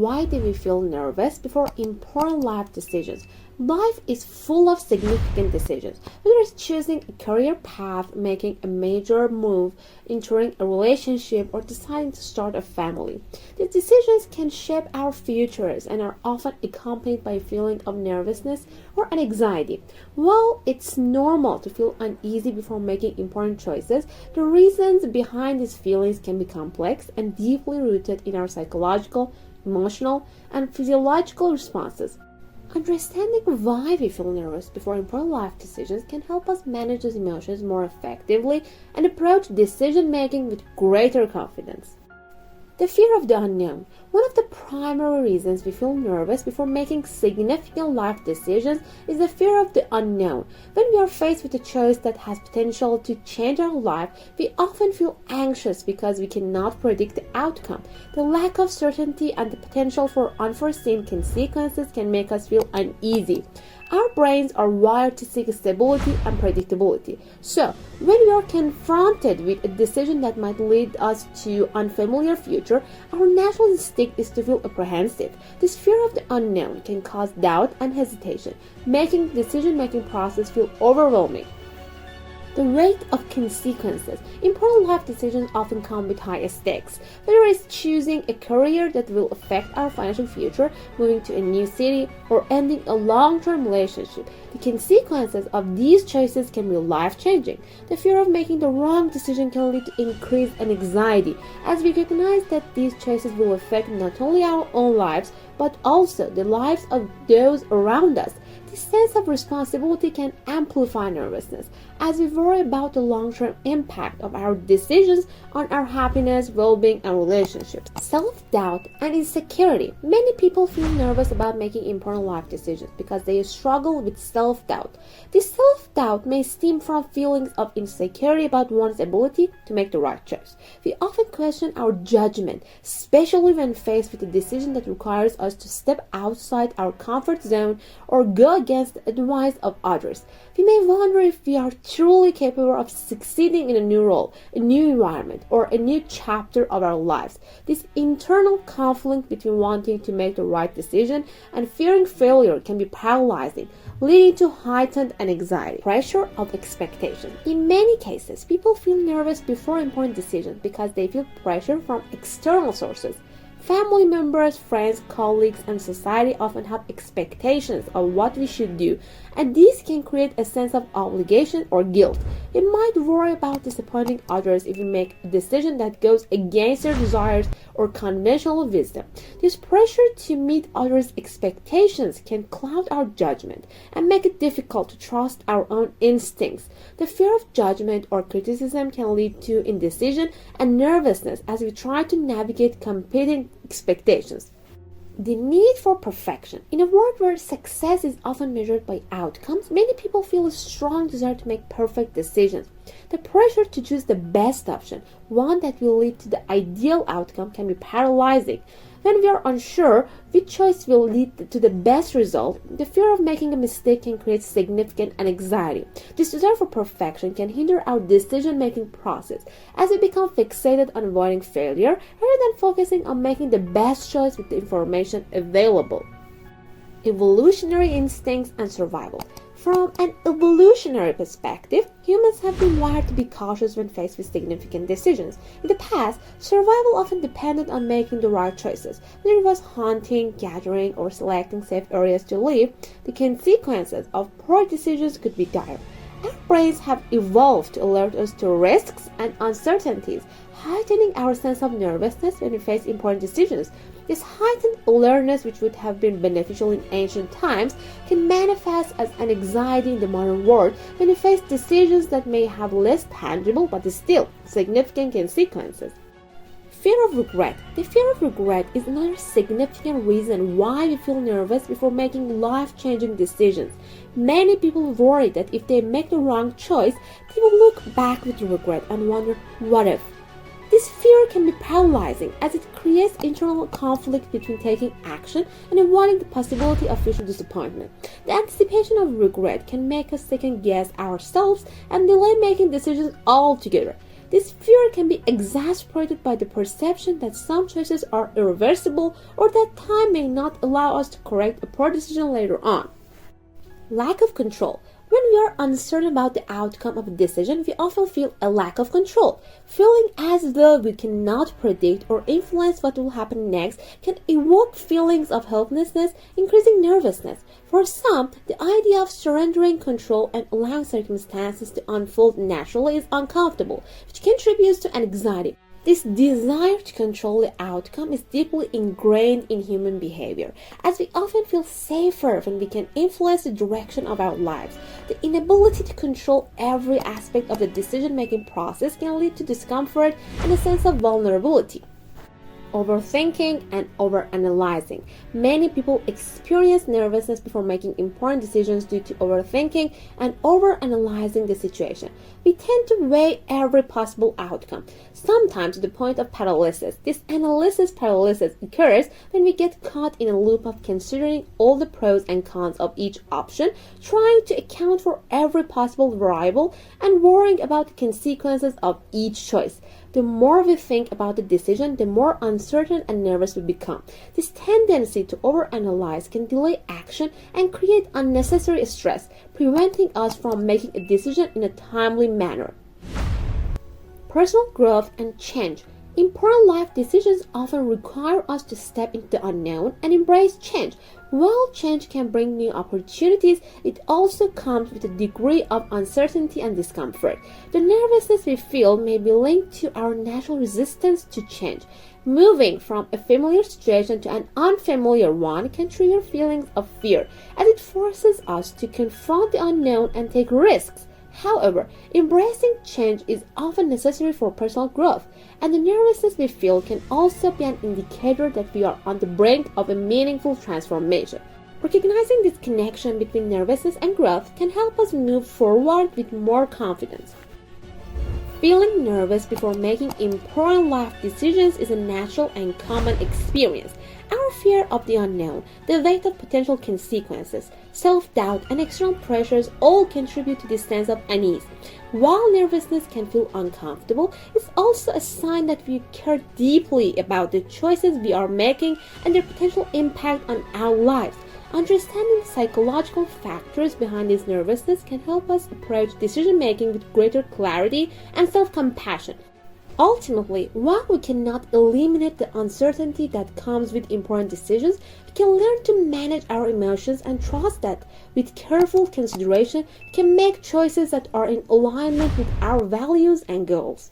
Why do we feel nervous before important life decisions? Life is full of significant decisions, whether it's choosing a career path, making a major move, entering a relationship, or deciding to start a family. These decisions can shape our futures and are often accompanied by a feeling of nervousness or anxiety. While it's normal to feel uneasy before making important choices, the reasons behind these feelings can be complex and deeply rooted in our psychological, emotional, and physiological responses. Understanding why we feel nervous before important life decisions can help us manage those emotions more effectively and approach decision making with greater confidence. The fear of the unknown. One of the primary reasons we feel nervous before making significant life decisions is the fear of the unknown. When we are faced with a choice that has potential to change our life, we often feel anxious because we cannot predict the outcome. The lack of certainty and the potential for unforeseen consequences can make us feel uneasy. Our brains are wired to seek stability and predictability. So, when we are confronted with a decision that might lead us to an unfamiliar future, our natural instinct is to feel apprehensive. This fear of the unknown can cause doubt and hesitation, making the decision-making process feel overwhelming. The rate of consequences. Important life decisions often come with high stakes. Whether it's choosing a career that will affect our financial future, moving to a new city, or ending a long-term relationship, the consequences of these choices can be life-changing. The fear of making the wrong decision can lead to increased anxiety, as we recognize that these choices will affect not only our own lives, but also the lives of those around us. This sense of responsibility can amplify nervousness, as we worry about the long-term impact of our decisions on our happiness, well-being, and relationships. Self-doubt and insecurity. Many people feel nervous about making important life decisions because they struggle with self-doubt. This self-doubt may stem from feelings of insecurity about one's ability to make the right choice. We often question our judgment, especially when faced with a decision that requires us to step outside our comfort zone or go against the advice of others. We may wonder if we are truly capable of succeeding in a new role, a new environment, or a new chapter of our lives. This internal conflict between wanting to make the right decision and fearing failure can be paralyzing, leading to heightened anxiety. Pressure of expectation. In many cases, people feel nervous before important decisions because they feel pressure from external sources. Family members, friends, colleagues, and society often have expectations of what we should do, and these can create a sense of obligation or guilt. We might worry about disappointing others if we make a decision that goes against their desires or conventional wisdom. This pressure to meet others' expectations can cloud our judgment and make it difficult to trust our own instincts. The fear of judgment or criticism can lead to indecision and nervousness as we try to navigate competing expectations. The need for perfection. In a world where success is often measured by outcomes, many people feel a strong desire to make perfect decisions. The pressure to choose the best option, one that will lead to the ideal outcome, can be paralyzing. When we are unsure which choice will lead to the best result, the fear of making a mistake can create significant anxiety. This desire for perfection can hinder our decision-making process as we become fixated on avoiding failure rather than focusing on making the best choice with the information available. Evolutionary instincts and survival. From an evolutionary perspective, humans have been wired to be cautious when faced with significant decisions. In the past, survival often depended on making the right choices. Whether it was hunting, gathering, or selecting safe areas to live, the consequences of poor decisions could be dire. Our brains have evolved to alert us to risks and uncertainties, heightening our sense of nervousness when we face important decisions. This heightened awareness, which would have been beneficial in ancient times, can manifest as an anxiety in the modern world when we face decisions that may have less tangible but still significant consequences. Fear of regret. The fear of regret is another significant reason why we feel nervous before making life-changing decisions. Many people worry that if they make the wrong choice, they will look back with regret and wonder, what if? This fear can be paralyzing as it creates internal conflict between taking action and avoiding the possibility of future disappointment. The anticipation of regret can make us second-guess ourselves and delay making decisions altogether. This fear can be exacerbated by the perception that some choices are irreversible or that time may not allow us to correct a poor decision later on. Lack of control. When we are uncertain about the outcome of a decision, we often feel a lack of control. Feeling as though we cannot predict or influence what will happen next can evoke feelings of helplessness, increasing nervousness. For some, the idea of surrendering control and allowing circumstances to unfold naturally is uncomfortable, which contributes to anxiety. This desire to control the outcome is deeply ingrained in human behavior, as we often feel safer when we can influence the direction of our lives. The inability to control every aspect of the decision-making process can lead to discomfort and a sense of vulnerability. Overthinking and overanalyzing. Many people experience nervousness before making important decisions due to overthinking and overanalyzing the situation. We tend to weigh every possible outcome, sometimes to the point of paralysis. This analysis paralysis occurs when we get caught in a loop of considering all the pros and cons of each option, trying to account for every possible variable, and worrying about the consequences of each choice. The more we think about the decision, the more uncertain and nervous we become. This tendency to overanalyze can delay action and create unnecessary stress, preventing us from making a decision in a timely manner. Personal growth and change. Important life decisions often require us to step into the unknown and embrace change. While change can bring new opportunities, it also comes with a degree of uncertainty and discomfort. The nervousness we feel may be linked to our natural resistance to change. Moving from a familiar situation to an unfamiliar one can trigger feelings of fear, as it forces us to confront the unknown and take risks. However, embracing change is often necessary for personal growth, and the nervousness we feel can also be an indicator that we are on the brink of a meaningful transformation. Recognizing this connection between nervousness and growth can help us move forward with more confidence. Feeling nervous before making important life decisions is a natural and common experience. Our fear of the unknown, the weight of potential consequences, self-doubt, and external pressures all contribute to this sense of unease. While nervousness can feel uncomfortable, it's also a sign that we care deeply about the choices we are making and their potential impact on our lives. Understanding the psychological factors behind this nervousness can help us approach decision-making with greater clarity and self-compassion. Ultimately, while we cannot eliminate the uncertainty that comes with important decisions, we can learn to manage our emotions and trust that, with careful consideration, we can make choices that are in alignment with our values and goals.